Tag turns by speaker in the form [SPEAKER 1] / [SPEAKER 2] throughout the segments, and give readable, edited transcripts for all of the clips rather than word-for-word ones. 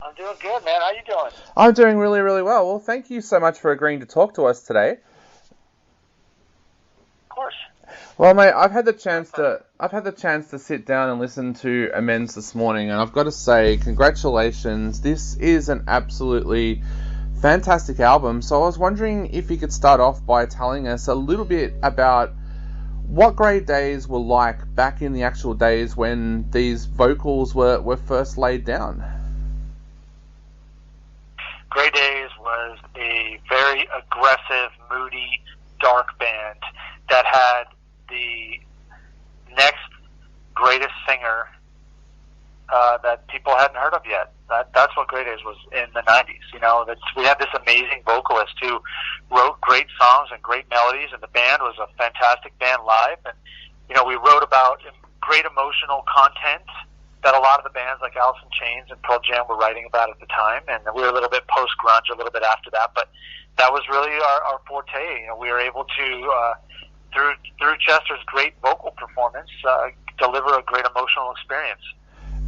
[SPEAKER 1] I'm doing good, man. How you doing?
[SPEAKER 2] I'm doing really, really well. Well, thank you so much for agreeing to talk to us today.
[SPEAKER 1] Of course.
[SPEAKER 2] Well, mate, I've had the chance to sit down and listen to Amends this morning, and I've got to say, congratulations. This is an absolutely fantastic album. So I was wondering if you could start off by telling us a little bit about what Grey Daze were like back in the actual days when these vocals were first laid down.
[SPEAKER 1] Grey Daze was a very aggressive, moody, dark band that had the next greatest singer that people hadn't heard of yet. That's what Grey Daze was in the 90s. You know, we had this amazing vocalist who wrote great songs and great melodies, and the band was a fantastic band live. And, you know, we wrote about great emotional content that a lot of the bands like Alice in Chains and Pearl Jam were writing about at the time. And we were a little bit post-grunge a little bit after that, but that was really our forte. You know, we were able to, through Chester's great vocal performance, deliver a great emotional experience.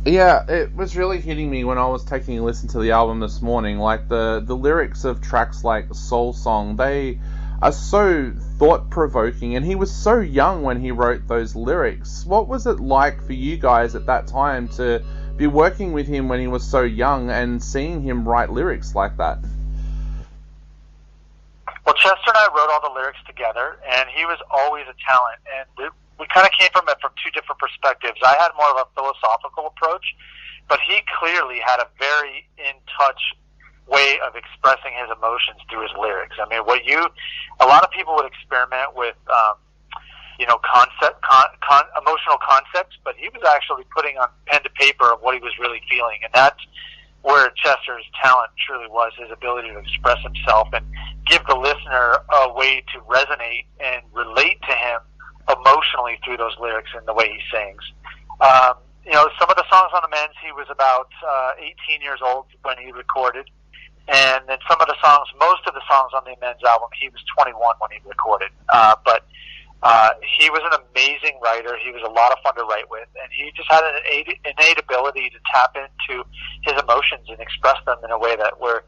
[SPEAKER 2] Yeah, it was really hitting me when I was taking a listen to the album this morning. Like the lyrics of tracks like Soul Song, they are so thought-provoking, and he was so young when he wrote those lyrics. What was it like for you guys at that time to be working with him when he was so young and seeing him write lyrics like that?
[SPEAKER 1] Well, Chester and I wrote all the lyrics together, and he was always a talent, and we kind of came from it from two different perspectives. I had more of a philosophical approach, but he clearly had a very in-touch way of expressing his emotions through his lyrics. I mean, a lot of people would experiment with, emotional concepts, but he was actually putting on pen to paper of what he was really feeling, and that's where Chester's talent truly was, his ability to express himself and give the listener a way to resonate and relate to him emotionally through those lyrics and the way he sings. Some of the songs on Amends, he was about 18 years old when he recorded. And then most of the songs on the Amends album, he was 21 when he recorded. But he was an amazing writer. He was a lot of fun to write with. And he just had an innate ability to tap into his emotions and express them in a way that was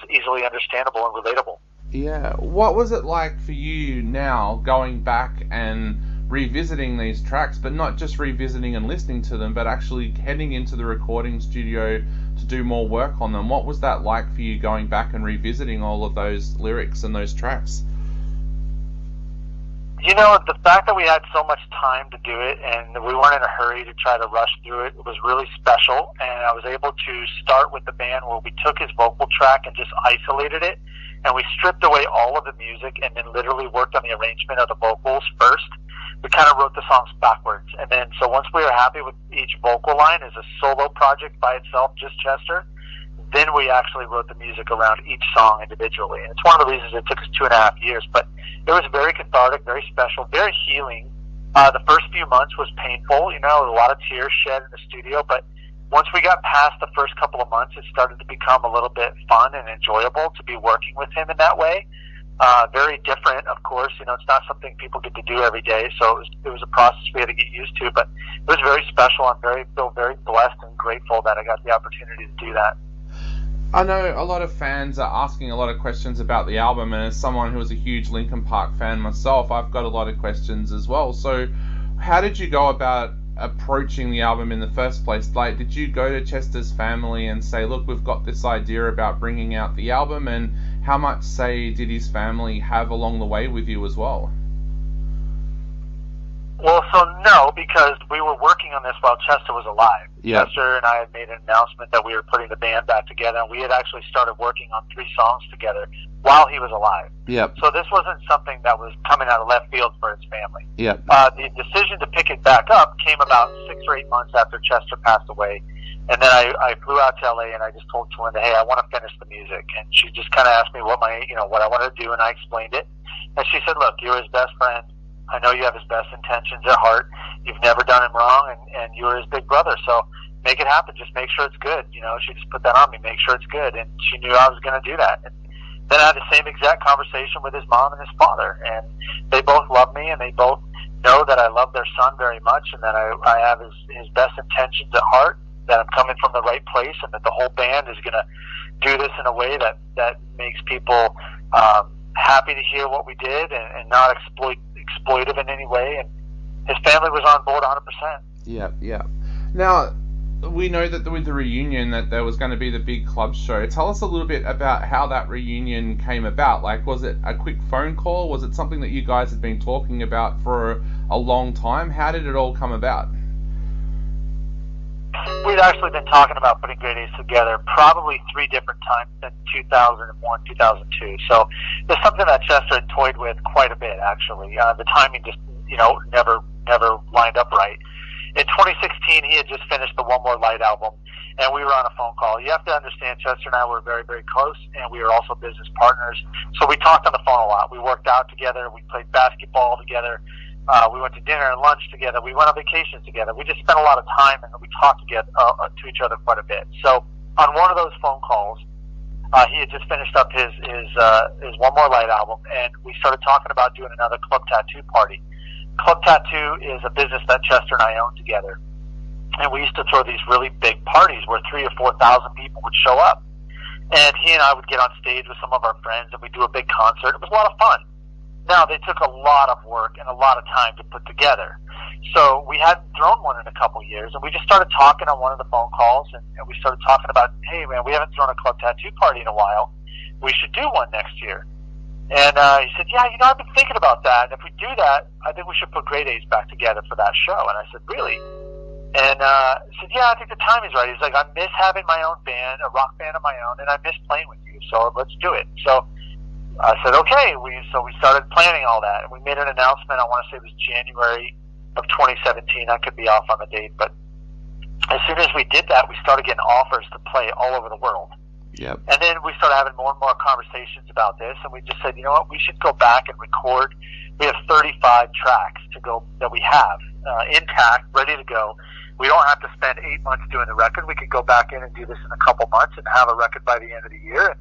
[SPEAKER 1] easily understandable and relatable.
[SPEAKER 2] Yeah. What was it like for you now, going back and revisiting these tracks, but not just revisiting and listening to them, but actually heading into the recording studio to do more work on them? What was that like for you, going back and revisiting all of those lyrics and those tracks?
[SPEAKER 1] You know, the fact that we had so much time to do it and we weren't in a hurry to try to rush through it was really special. And I was able to start with the band where we took his vocal track and just isolated it, and we stripped away all of the music and then literally worked on the arrangement of the vocals first. We kind of wrote the songs backwards. And then, so once we were happy with each vocal line as a solo project by itself, just Chester, then we actually wrote the music around each song individually. And it's one of the reasons it took us 2.5 years. But it was very cathartic, very special, very healing. The first few months was painful, you know, a lot of tears shed in the studio. But once we got past the first couple of months, it started to become a little bit fun and enjoyable to be working with him in that way. Very different, of course. You know, it's not something people get to do every day, so it was a process we had to get used to. But it was very special. I feel very blessed and grateful that I got the opportunity to do that.
[SPEAKER 2] I know a lot of fans are asking a lot of questions about the album, and as someone who was a huge Linkin Park fan myself, I've got a lot of questions as well. So, how did you go about approaching the album in the first place? Like, did you go to Chester's family and say, look, we've got this idea about bringing out the album, and how much say did his family have along the way with you as well?
[SPEAKER 1] Well, so no, because we were working on this while Chester was alive.
[SPEAKER 2] Yeah.
[SPEAKER 1] Chester and I had made an announcement that we were putting the band back together, and we had actually started working on 3 songs together while he was alive.
[SPEAKER 2] Yep.
[SPEAKER 1] So this wasn't something that was coming out of left field for his family.
[SPEAKER 2] Yep.
[SPEAKER 1] The decision to pick it back up came about 6 or 8 months after Chester passed away. And then I flew out to LA and I just told Linda, hey, I want to finish the music. And she just kind of asked me what I wanted to do, and I explained it. And she said, look, you're his best friend. I know you have his best intentions at heart. You've never done him wrong, and you're his big brother. So make it happen. Just make sure it's good. You know, she just put that on me. Make sure it's good. And she knew I was going to do that. And then I had the same exact conversation with his mom and his father. And they both love me, and they both know that I love their son very much, and that I have his best intentions at heart. that I'm coming from the right place, and that the whole band is going to do this in a way that makes people happy to hear what we did, and not exploitive in any way. And his family was on board 100%.
[SPEAKER 2] Yeah. Now, we know that with the reunion that there was going to be the big club show. Tell us a little bit about how that reunion came about. Like, was it a quick phone call? Was it something that you guys had been talking about for a long time? How did it all come about?
[SPEAKER 1] We'd actually been talking about putting Grey Daze together probably 3 different times since 2001, 2002. So it's something that Chester had toyed with quite a bit, actually. The timing just, never lined up right. In 2016, he had just finished the One More Light album, and we were on a phone call. You have to understand, Chester and I were very, very close, and we were also business partners. So we talked on the phone a lot. We worked out together. We played basketball together. We went to dinner and lunch together. We went on vacations together. We just spent a lot of time, and we talked together to each other quite a bit. So on one of those phone calls, he had just finished up his One More Light album, and we started talking about doing another club tattoo party. Club Tattoo is a business that Chester and I own together, and we used to throw these really big parties where 3,000 or 4,000 people would show up, and he and I would get on stage with some of our friends, and we'd do a big concert. It was a lot of fun. Now, they took a lot of work and a lot of time to put together, so we hadn't thrown one in a couple years, and we just started talking on one of the phone calls, and we started talking about, hey man, we haven't thrown a Club Tattoo party in a while. We should do one next year. And he said, yeah, I've been thinking about that. And if we do that, I think we should put Grey Daze back together for that show. And I said, really? And he said, yeah, I think the timing's right. He's like, I miss having my own band, a rock band of my own, and I miss playing with you. So let's do it. So I said, okay. So we started planning all that. And we made an announcement. I want to say it was January of 2017. I could be off on the date. But as soon as we did that, we started getting offers to play all over the world.
[SPEAKER 2] Yep.
[SPEAKER 1] And then we started having more and more conversations about this, and we just said, you know what, we should go back and record. We have 35 tracks to go that we have intact, ready to go. We don't have to spend 8 months doing the record. We could go back in and do this in a couple months and have a record by the end of the year and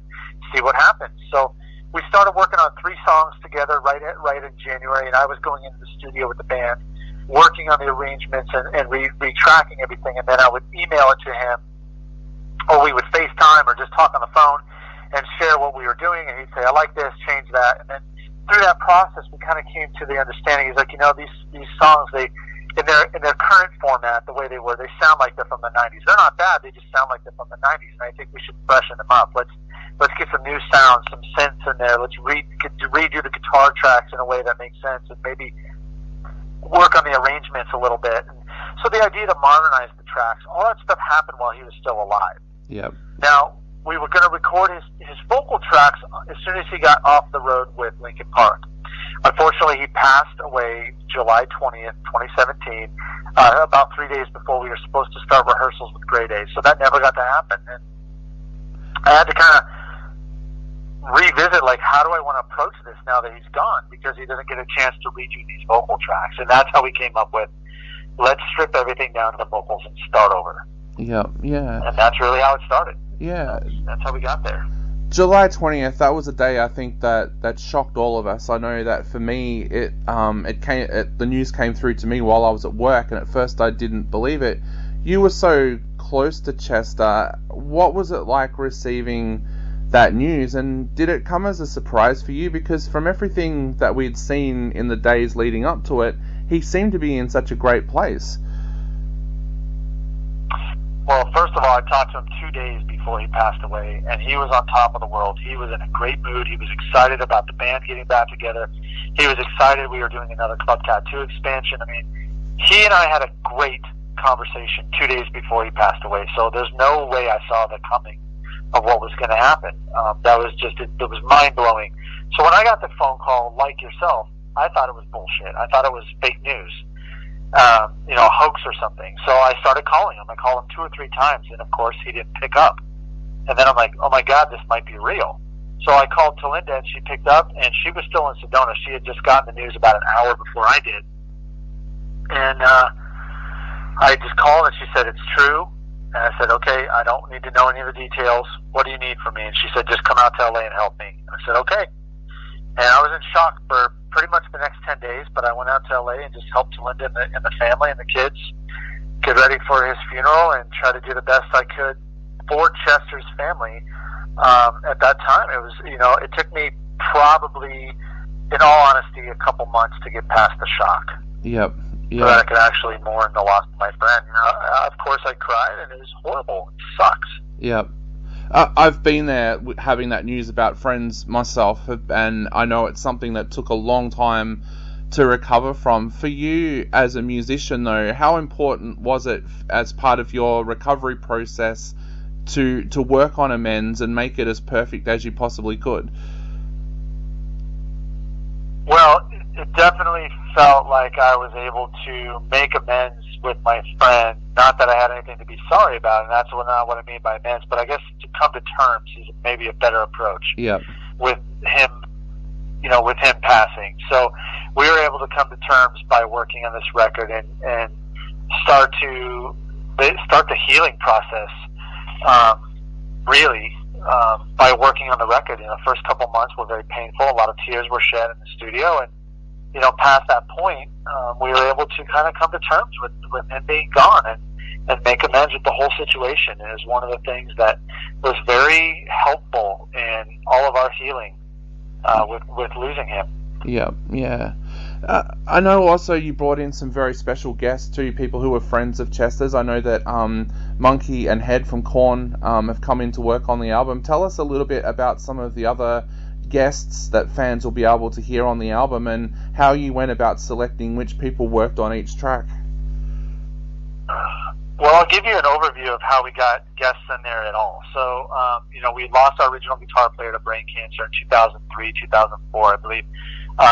[SPEAKER 1] see what happens. So we started working on 3 songs together right in January, and I was going into the studio with the band, working on the arrangements and retracking everything, and then I would email it to him, or we would FaceTime or just talk on the phone and share what we were doing, and he'd say, I like this, change that. And then through that process, we kind of came to the understanding. He's like, these songs, they in their current format, the way they were, they sound like they're from the 90s. They're not bad, they just sound like they're from the 90s, and I think we should freshen them up. Let's get some new sounds, some synths in there. Let's redo the guitar tracks in a way that makes sense, and maybe work on the arrangements a little bit. And so the idea to modernize the tracks, all that stuff happened while he was still alive.
[SPEAKER 2] Yep.
[SPEAKER 1] Now, we were going to record his vocal tracks as soon as he got off the road with Linkin Park. Unfortunately, he passed away July 20th, 2017, about 3 days before we were supposed to start rehearsals with Grey Daze. So that never got to happen. And I had to kind of revisit, like, how do I want to approach this now that he's gone? Because he doesn't get a chance to redo these vocal tracks. And that's how we came up with, let's strip everything down to the vocals and start over.
[SPEAKER 2] Yeah.
[SPEAKER 1] And that's really how it started.
[SPEAKER 2] Yeah.
[SPEAKER 1] That's how we got there.
[SPEAKER 2] July 20th, that was a day I think that shocked all of us. I know that for me, the news came through to me while I was at work, and at first I didn't believe it. You were so close to Chester. What was it like receiving that news, and did it come as a surprise for you? Because from everything that we'd seen in the days leading up to it, he seemed to be in such a great place.
[SPEAKER 1] Well, first of all, I talked to him 2 days before he passed away, and he was on top of the world. He was in a great mood. He was excited about the band getting back together. He was excited we were doing another Club Tattoo expansion. I mean, he and I had a great conversation 2 days before he passed away, so there's no way I saw the coming of what was going to happen. That was just, it was mind-blowing. So when I got the phone call, like yourself, I thought it was bullshit. I thought it was fake news. A hoax or something. So I started calling him. I called him 2 or 3 times, and of course he didn't pick up. And then I'm like, oh my God, this might be real. So I called Talinda, and she picked up, and she was still in Sedona. She had just gotten the news about an hour before I did. And I just called, and she said, it's true. And I said, okay, I don't need to know any of the details. What do you need from me? And she said, just come out to LA and help me. And I said, okay. And I was in shock for pretty much the next 10 days, but I went out to LA and just helped Linda and the family and the kids get ready for his funeral and try to do the best I could for Chester's family. At that time, it was, it took me probably, in all honesty, a couple months to get past the shock.
[SPEAKER 2] Yep.
[SPEAKER 1] So that I could actually mourn the loss of my friend. Of course, I cried, and it was horrible. It sucks.
[SPEAKER 2] Yep. I've been there having that news about friends myself, and I know it's something that took a long time to recover from. For you as a musician, though, how important was it as part of your recovery process to work on amends and make it as perfect as you possibly could?
[SPEAKER 1] Well, it definitely felt like I was able to make amends with my friend. Not that I had anything to be sorry about, and that's not what I mean by amends, but I guess to come to terms is maybe a better approach.
[SPEAKER 2] Yep.
[SPEAKER 1] With him, with him passing. So we were able to come to terms by working on this record and start the healing process, by working on the record. The first couple months were very painful. A lot of tears were shed in the studio, and past that point, we were able to kind of come to terms with him being gone and make amends with the whole situation. And it was one of the things that was very helpful in all of our healing with losing him.
[SPEAKER 2] Yeah. I know also you brought in some very special guests too, people who were friends of Chester's. I know that Monkey and Head from Korn have come in to work on the album. Tell us a little bit about some of the other guests that fans will be able to hear on the album and how you went about selecting which people worked on each track.
[SPEAKER 1] Well, I'll give you an overview of how we got guests in there at all. So, we lost our original guitar player to brain cancer in 2003, 2004, I believe.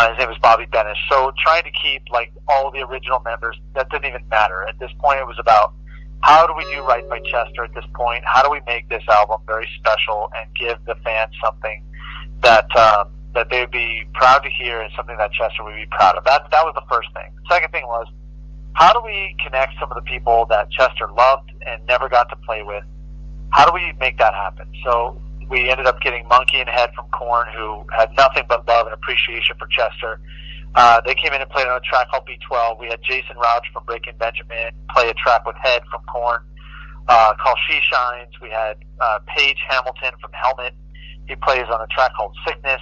[SPEAKER 1] His name was Bobby Benish. So trying to keep all the original members, that didn't even matter. At this point, it was about how do we do right by Chester at this point? How do we make this album very special and give the fans something that they would be proud to hear and something that Chester would be proud of? That was the first thing. The second thing was, how do we connect some of the people that Chester loved and never got to play with? How do we make that happen? So we ended up getting Monkey and Head from Korn, who had nothing but love and appreciation for Chester. They came in and played on a track called B12. We had Jason Rauch from Breaking Benjamin play a track with Head from Korn called She Shines. We had Paige Hamilton from Helmet. He plays on a track called Sickness.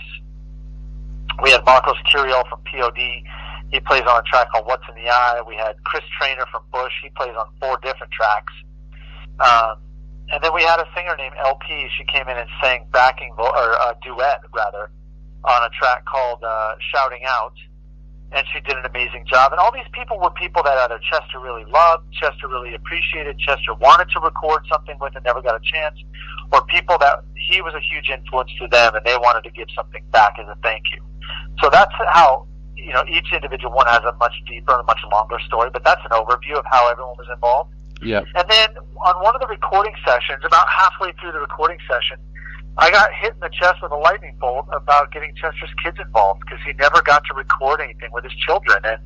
[SPEAKER 1] We had Marcos Curiel from POD. He plays on a track called What's in the Eye. We had Chris Traynor from Bush. He plays on 4 different tracks. And then we had a singer named LP. She came in and sang a duet on a track called Shouting Out. And she did an amazing job. And all these people were people that either Chester really loved, Chester really appreciated, Chester wanted to record something with and never got a chance, or people that he was a huge influence to them and they wanted to give something back as a thank you. So that's how, each individual one has a much deeper and a much longer story, but that's an overview of how everyone was involved.
[SPEAKER 2] Yeah.
[SPEAKER 1] And then on one of the recording sessions, about halfway through the recording session, I got hit in the chest with a lightning bolt about getting Chester's kids involved because he never got to record anything with his children. And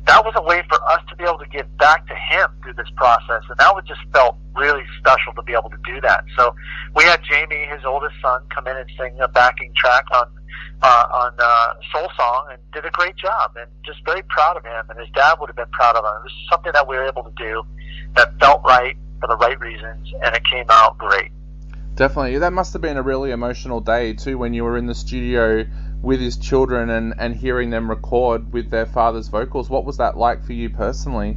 [SPEAKER 1] that was a way for us to be able to give back to him through this process. And that just felt really special to be able to do that. So we had Jamie, his oldest son, come in and sing a backing track on Soul Song and did a great job. And just very proud of him. And his dad would have been proud of him. It was something that we were able to do that felt right for the right reasons, and it came out great.
[SPEAKER 2] Definitely. That must have been a really emotional day too when you were in the studio with his children and hearing them record with their father's vocals. What was that like for you personally?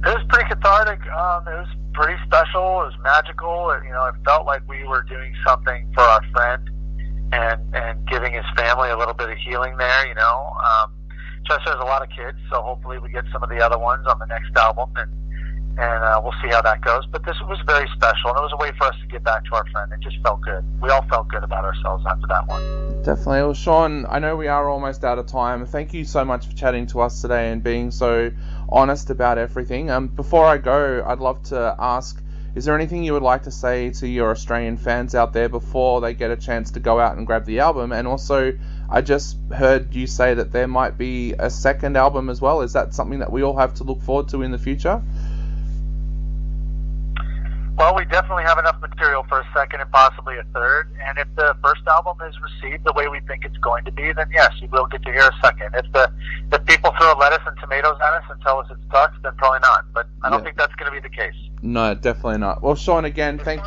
[SPEAKER 1] It was pretty cathartic. It was pretty special. It was magical. It felt like we were doing something for our friend and giving his family a little bit of healing there, Chester has a lot of kids, so hopefully we get some of the other ones on the next album, and we'll see how that goes. But this was very special, and it was a way for us to get back to our friend. It just felt good. We all felt good about ourselves after that one.
[SPEAKER 2] Definitely. Well, Sean, I know we are almost out of time. Thank you so much for chatting to us today and being so honest about everything. Before I go, I'd love to ask, is there anything you would like to say to your Australian fans out there before they get a chance to go out and grab the album? And also, I just heard you say that there might be a second album as well. Is that something that we all have to look forward to in the future?
[SPEAKER 1] Well, we definitely have enough material for a second and possibly a third. And if the first album is received the way we think it's going to be, then yes, you will get to hear a second. If people throw lettuce and tomatoes at us and tell us it sucks, then probably not. But I don't think that's going to be the case.
[SPEAKER 2] No, definitely not. Well, Sean, again, thank